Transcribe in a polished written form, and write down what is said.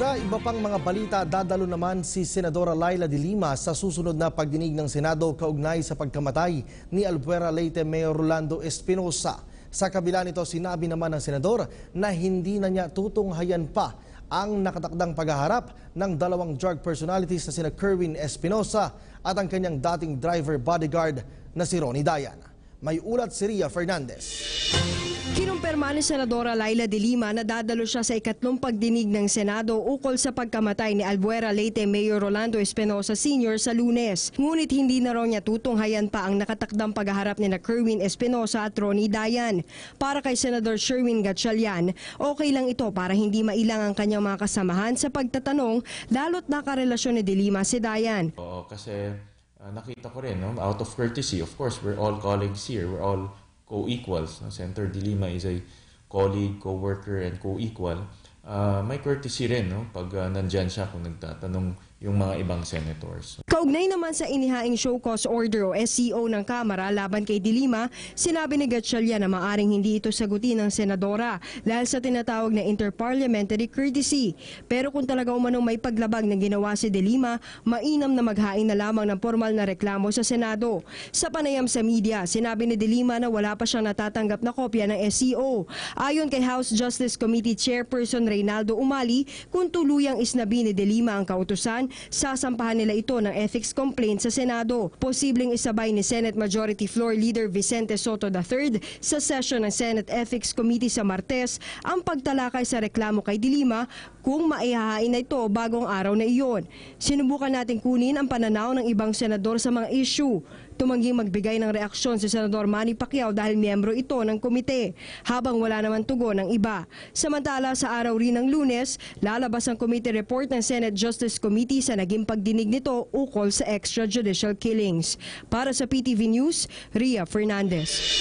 Sa iba pang mga balita, dadalo naman si Senadora Laila de Lima sa susunod na pagdinig ng Senado kaugnay sa pagkamatay ni Albuera Leyte Mayor Rolando Espinosa. Sa kabila nito, sinabi naman ng Senador na hindi na niya tutunghayan pa ang nakatakdang paghaharap ng dalawang drug personalities na sina Kerwin Espinosa at ang kanyang dating driver bodyguard na si Ronnie Dayan. May ulat si Ria Fernandez. Kinumpirma ni Senadora Laila de Lima na dadalo siya sa ikatlong pagdinig ng Senado ukol sa pagkamatay ni Albuera Leyte Mayor Rolando Espinosa Sr. sa Lunes. Ngunit hindi na raw niya tutunghayan pa ang nakatakdang paghaharap ni Kerwin Espinosa at Ronnie Dayan. Para kay Senador Sherwin Gatchalian, okay lang ito para hindi mailang ang kanyang mga kasamahan sa pagtatanong, lalo't nakarelasyon ni de Lima si Dayan. Oo, kasi nakita ko rin, no? Out of courtesy, of course, we're all colleagues here, we're all co-equals. Senator de Lima is a colleague, co-worker, and co-equal. May courtesy rin, no? Pag nandyan siya kung nagtatanong yung mga ibang senators. Kaugnay naman sa inihaing show cause order o SCO ng Kamara laban kay de Lima, sinabi ni Gatchalian na maaring hindi ito sagutin ng senadora dahil sa tinatawag na interparliamentary courtesy. Pero kung talaga umanong may paglabag na ginawa si de Lima, mainam na maghain na lamang ng formal na reklamo sa Senado. Sa panayam sa media, sinabi ni de Lima na wala pa siyang natatanggap na kopya ng SCO. Ayon kay House Justice Committee Chairperson Reynaldo Umali, kung tuluyang isnabi ni de Lima ang kautusan, sasampahan nila ito ng ethics complaint sa Senado. Posibleng isabay ni Senate Majority Floor Leader Vicente Soto III sa session ng Senate Ethics Committee sa Martes ang pagtalakay sa reklamo kay de Lima kung maihahain na ito bagong araw na iyon. Sinubukan natin kunin ang pananaw ng ibang senador sa mga issue. Tumangging magbigay ng reaksyon si Senador Manny Pacquiao dahil miyembro ito ng komite, habang wala naman tugon ng iba. Samantala, sa araw rin ng Lunes, lalabas ang committee report ng Senate Justice Committee sa naging pagdinig nito ukol sa extrajudicial killings. Para sa PTV News, Ria Fernandez.